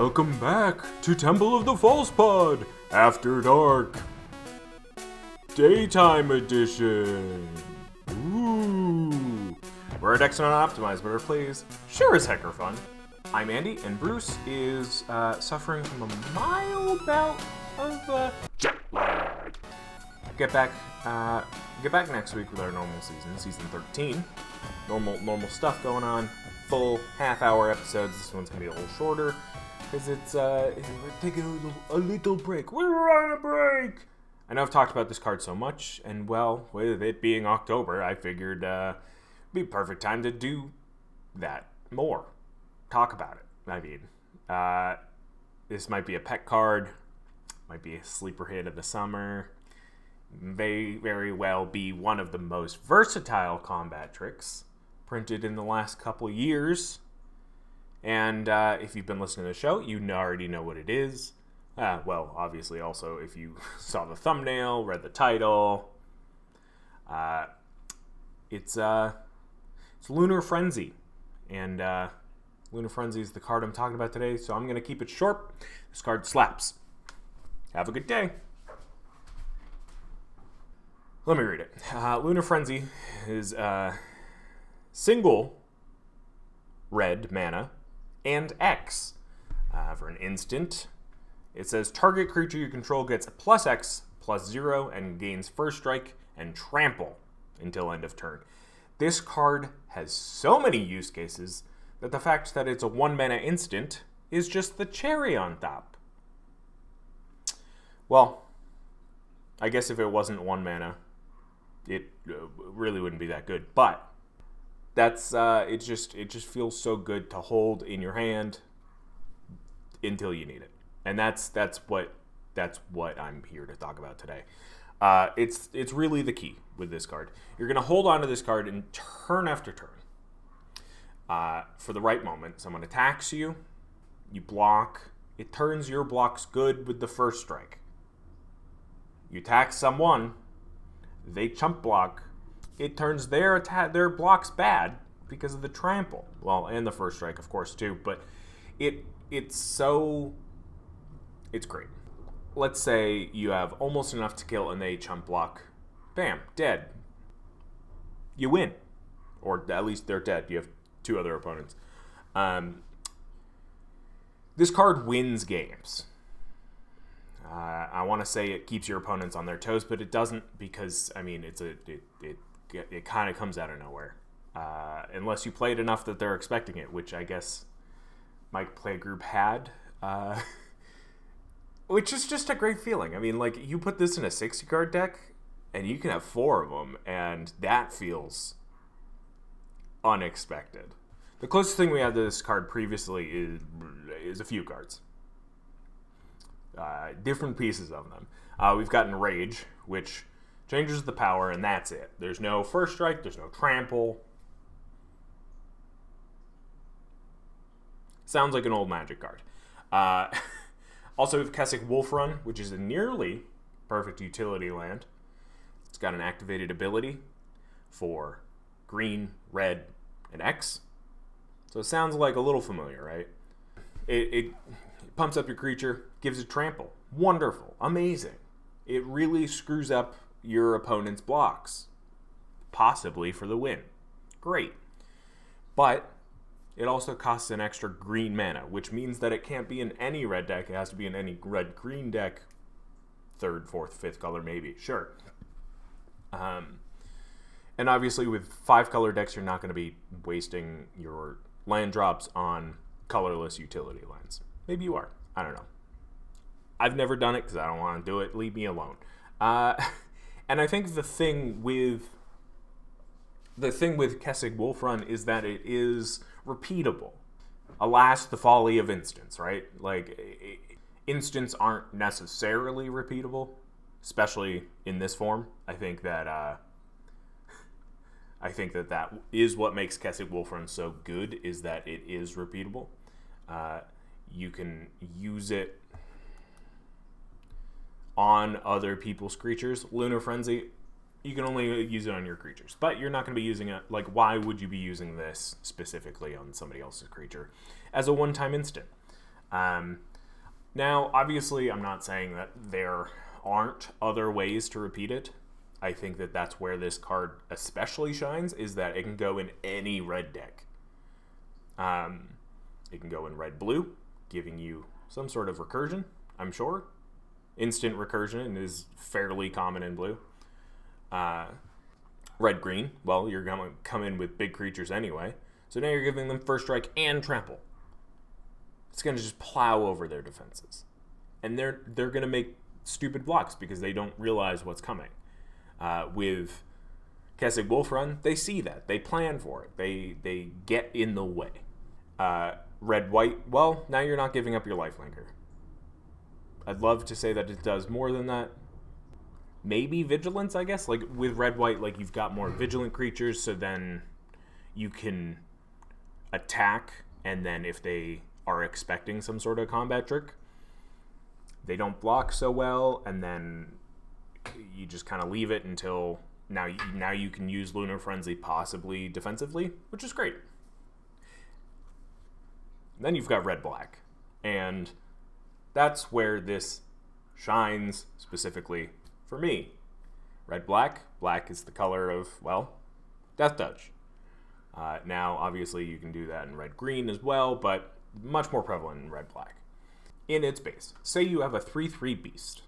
Welcome back to Temple of the False Pod, After Dark, Daytime Edition. Ooh. We're at X not optimized, but our plays sure as heck are fun. I'm Andy, and Bruce is suffering from a mild bout of jet lag. Get back next week with our normal season 13. Normal stuff going on. Full half-hour episodes. This one's gonna be a little shorter because we're taking a little break. We're on a break. I know I've talked about this card so much, and well, with it being October, I figured it'd be a perfect time to do that more. Talk about it. I mean, this might be a pet card, might be a sleeper hit of the summer, may very well be one of the most versatile combat tricks printed in the last couple years. And if you've been listening to the show, you already know what it is. Well, obviously, also, if you saw the thumbnail, read the title, it's Lunar Frenzy. And Lunar Frenzy is the card I'm talking about today, so I'm going to keep it short. This card slaps. Have a good day. Let me read it. Lunar Frenzy is single red mana and X. For an instant, it says target creature you control gets plus X plus 0 and gains first strike and trample until end of turn. This card has so many use cases that the fact that it's a 1 mana instant is just the cherry on top. Well, I guess if it wasn't 1 mana, it really wouldn't be that good. But that's it just feels so good to hold in your hand until you need it, and that's what I'm here to talk about today. It's really the key with this card. You're gonna hold on to this card in turn after turn. For the right moment, someone attacks you, you block. It turns your blocks good with the first strike. You attack someone, they chump block. It turns their blocks bad because of the trample. Well, and the first strike, of course, too. But it's great. Let's say you have almost enough to kill and they chump block. Bam, dead. You win. Or at least they're dead. You have 2 other opponents. This card wins games. I want to say it keeps your opponents on their toes, but it doesn't, because I mean it kind of comes out of nowhere, unless you played enough that they're expecting it, which I guess my play group had, which is just a great feeling. I mean, like, you put this in a 60 card deck and you can have 4 of them, and that feels unexpected. The closest thing we had to this card previously is a few cards. Different pieces of them. We've gotten Rage, which changes the power, and that's it. There's no first strike, there's no trample. Sounds like an old Magic card. Also, we have Kessig Wolf Run, which is a nearly perfect utility land. It's got an activated ability for green, red, and X. So it sounds like a little familiar, right? It pumps up your creature, gives it trample. Wonderful. Amazing. It really screws up your opponent's blocks. Possibly for the win. Great. But it also costs an extra green mana, which means that it can't be in any red deck. It has to be in any red-green deck. 3rd, 4th, 5th color, maybe. Sure. And obviously with 5 color decks, you're not going to be wasting your land drops on colorless utility lands. Maybe you are. I don't know. I've never done it because I don't want to do it. Leave me alone. And I think the thing with Kessig Wolf Run is that it is repeatable. Alas, the folly of instants, right? Like, instants aren't necessarily repeatable, especially in this form. I think that is what makes Kessig Wolf Run so good, is that it is repeatable. You can use it on other people's creatures. Lunar Frenzy, you can only use it on your creatures, but you're not going to be using it. Like, why would you be using this specifically on somebody else's creature as a one-time instant? Now, obviously, I'm not saying that there aren't other ways to repeat it. I think that that's where this card especially shines, is that it can go in any red deck. It can go in red-blue, giving you some sort of recursion, I'm sure. Instant recursion is fairly common in blue. Red-green, well, you're going to come in with big creatures anyway. So now you're giving them first strike and trample. It's going to just plow over their defenses. And they're going to make stupid blocks because they don't realize what's coming. With Kessig Wolf Run, they see that. They plan for it. They get in the way. Red-white, well, now you're not giving up your lifelinker. I'd love to say that it does more than that. Maybe vigilance, I guess. Like with red-white, like you've got more vigilant creatures, so then you can attack, and then if they are expecting some sort of combat trick, they don't block so well, and then you just kind of leave it until now you can use Lunar Frenzy possibly defensively, which is great. Then you've got red-black, and that's where this shines specifically for me. Red-black. Black is the color of, well, Death Touch. Now, obviously, you can do that in red-green as well, but much more prevalent in red-black. In its base, say you have a 3/3 beast.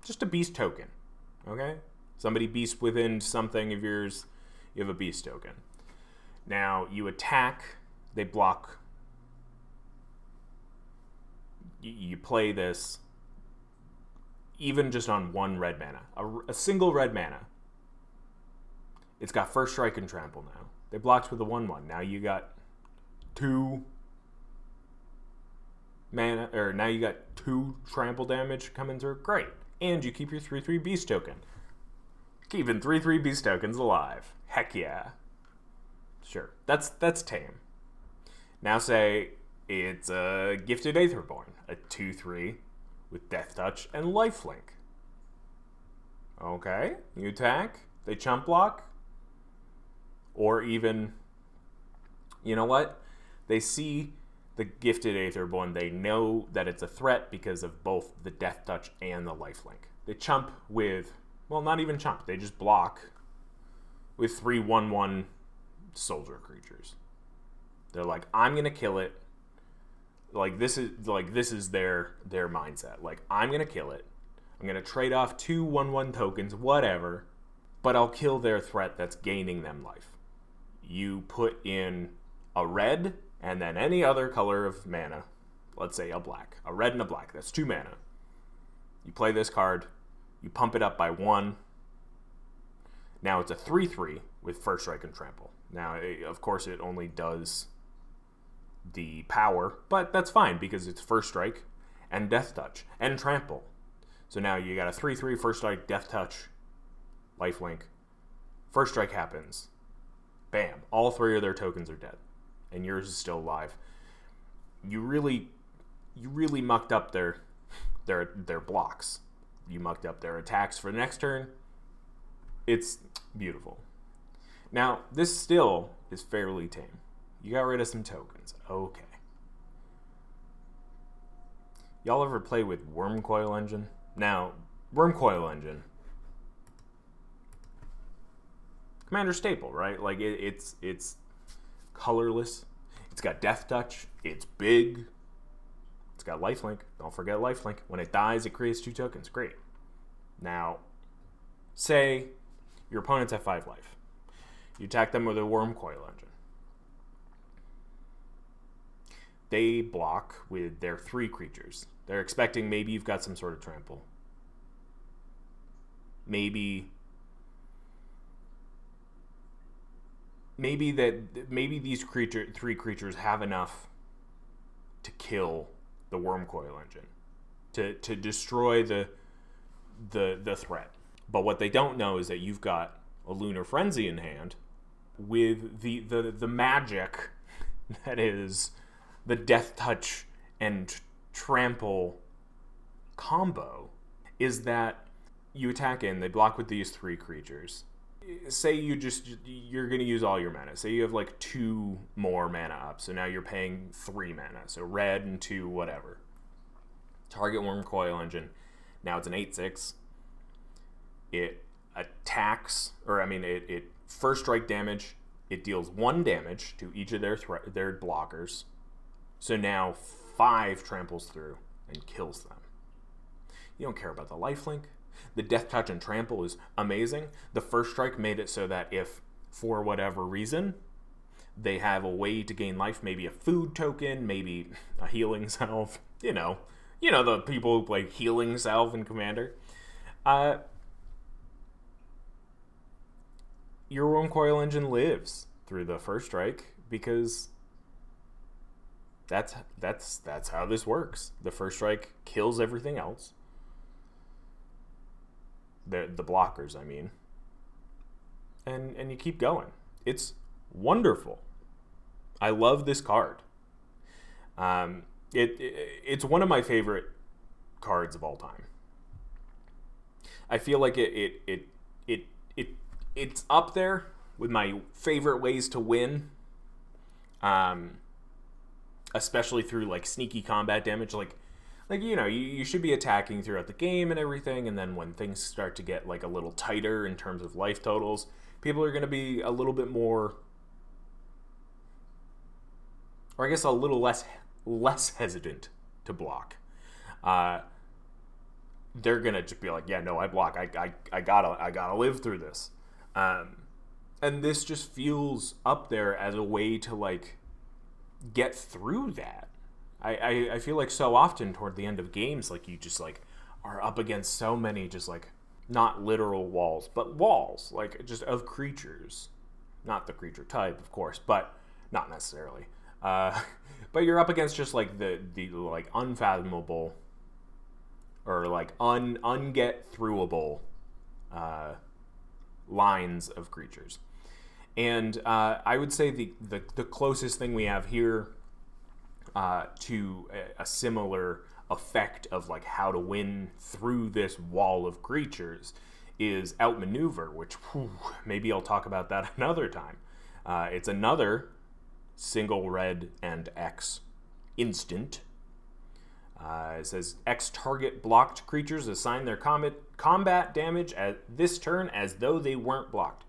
Just a beast token, okay? Somebody beast within something of yours, you have a beast token. Now, you attack, they block. You play this even just on one red mana. A single red mana. It's got first strike and trample now. They blocked with a 1/1. Now you got 2 mana, or now you got 2 trample damage coming through. Great. And you keep your 3/3 beast token. Keeping 3/3 beast tokens alive. Heck yeah. Sure. That's tame. Now say it's a Gifted Aetherborn, a 2/3 with Death Touch and Lifelink. Okay, you attack, they chump block, or even, you know what? They see the Gifted Aetherborn, they know that it's a threat because of both the Death Touch and the Lifelink. They chump with, well, not even chump, they just block with 3 1/1 soldier creatures. They're like, I'm gonna kill it. This is their mindset. Like, I'm gonna kill it. I'm gonna trade off 2 1/1 tokens, whatever, but I'll kill their threat that's gaining them life. You put in a red and then any other color of mana. Let's say a black. A red and a black. That's 2 mana. You play this card. You pump it up by 1. Now it's a 3/3 with first strike and trample. Now, of course, it only does the power, but that's fine because it's first strike and Death Touch and trample. So now you got a 3/3 first strike, Death Touch, lifelink. First strike happens. Bam. All 3 of their tokens are dead. And yours is still alive. You really mucked up their blocks. You mucked up their attacks for the next turn. It's beautiful. Now, this still is fairly tame. You got rid of some tokens. Okay. Y'all ever play with Wormcoil Engine? Now, Wormcoil Engine, Commander staple, right? Like, it's colorless. It's got Death Touch. It's big. It's got Lifelink. Don't forget Lifelink. When it dies, it creates 2 tokens. Great. Now, say your opponents have 5 life. You attack them with a Wormcoil Engine. They block with their 3 creatures. They're expecting maybe you've got some sort of trample. Maybe these 3 creatures have enough to kill the Wormcoil Engine, to destroy the threat. But what they don't know is that you've got a Lunar Frenzy in hand with the magic that is the Death Touch and Trample combo, is that you attack in, they block with these 3 creatures. say you're going to use all your mana. Say you have like 2 more mana up, so now you're paying 3 mana. So red and 2 whatever. Target Worm Coil Engine. Now it's an 8/6. It attacks, it first strike damage. It deals 1 damage to each of their blockers. So now 5 tramples through and kills them. You don't care about the lifelink. The Death Touch and Trample is amazing. The first strike made it so that if, for whatever reason, they have a way to gain life, maybe a food token, maybe a healing salve, you know the people who play healing salve in Commander. Your Worm Coil Engine lives through the first strike because that's how this works. The first strike kills everything else. The blockers, I mean. And you keep going. It's wonderful. I love this card. It's one of my favorite cards of all time. I feel like it's up there with my favorite ways to win. Especially through like sneaky combat damage, you should be attacking throughout the game and everything, and then when things start to get like a little tighter in terms of life totals, people are going to be a little bit more, or I guess a little less hesitant to block. They're going to just be like, yeah, no, I block. I gotta live through this. And this just feels up there as a way to like get through that. I feel like so often toward the end of games, like you just like are up against so many just like not literal walls, but walls like just of creatures, not the creature type, of course, but not necessarily. But you're up against just like the like unfathomable or like unget throughable lines of creatures. And I would say the closest thing we have here to a similar effect of like how to win through this wall of creatures is Outmaneuver, which maybe I'll talk about that another time. It's another single red and X instant. It says X target blocked creatures assign their combat damage at this turn as though they weren't blocked.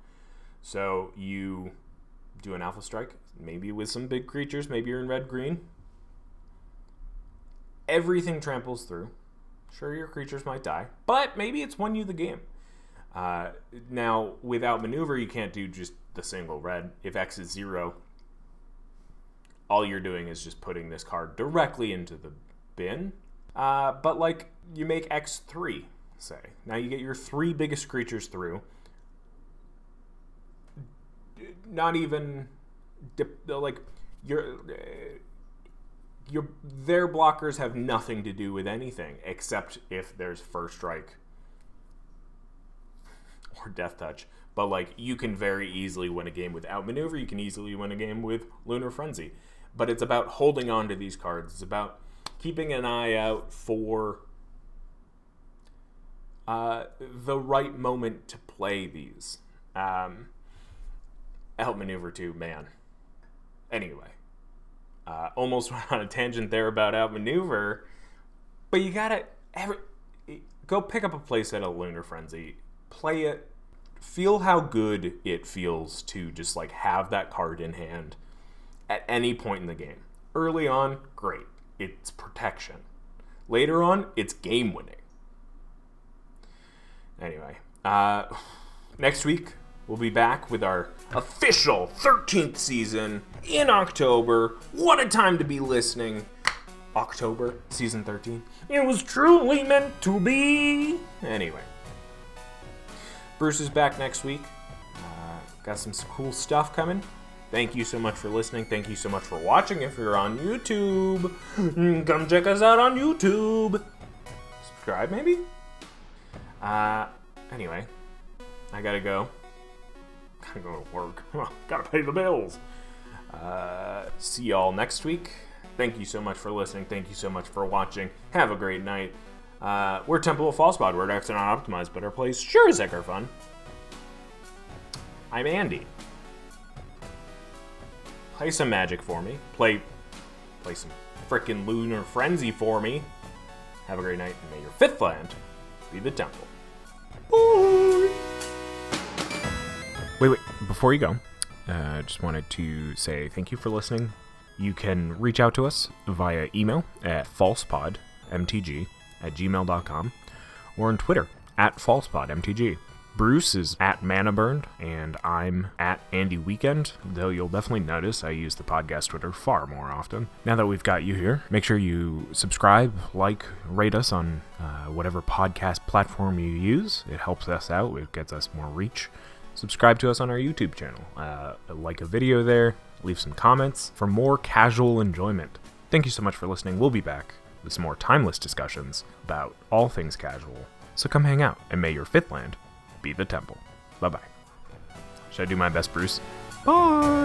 So you do an alpha strike, maybe with some big creatures, maybe you're in red-green. Everything tramples through. Sure, your creatures might die, but maybe it's won you the game. Now, with Outmaneuver, you can't do just the single red. If X is 0, all you're doing is just putting this card directly into the bin. But like, you make X 3, say. Now you get your 3 biggest creatures through. Not even like their blockers have nothing to do with anything except if there's first strike or death touch. But like, you can very easily win a game with Outmaneuver. You can easily win a game with Lunar Frenzy. But it's about holding on to these cards. It's about keeping an eye out for the right moment to play these. Outmaneuver 2, man. Anyway, almost went on a tangent there about Outmaneuver, but you gotta go pick up a playset of Lunar Frenzy, play it, feel how good it feels to just like have that card in hand at any point in the game. Early on, great, it's protection. Later on, it's game winning. Anyway, next week we'll be back with our official 13th season in October. What a time to be listening. October, season 13. It was truly meant to be. Anyway, Bruce is back next week. Got some cool stuff coming. Thank you so much for listening. Thank you so much for watching. If you're on YouTube, come check us out on YouTube. Subscribe, maybe? Anyway, I gotta go. Gotta go to work. Gotta pay the bills. See y'all next week. Thank you so much for listening. Thank you so much for watching. Have a great night. We're Temple of Falsepod. We're actually not optimized, but our plays sure as heck are fun. I'm Andy. Play some Magic for me. Play some frickin' Lunar Frenzy for me. Have a great night, and may your 5th land be the temple. Bye! Wait, before you go, I just wanted to say thank you for listening. You can reach out to us via email at falsepodmtg@gmail.com or on Twitter @falsepodmtg. Bruce is @manaburned, and I'm @AndyWeekend, though you'll definitely notice I use the podcast Twitter far more often. Now that we've got you here, make sure you subscribe, like, rate us on whatever podcast platform you use. It helps us out. It gets us more reach. Subscribe to us on our YouTube channel. Like a video there. Leave some comments for more casual enjoyment. Thank you so much for listening. We'll be back with some more timeless discussions about all things casual. So come hang out, and may your 5th land be the temple. Bye-bye. Should I do my best, Bruce? Bye!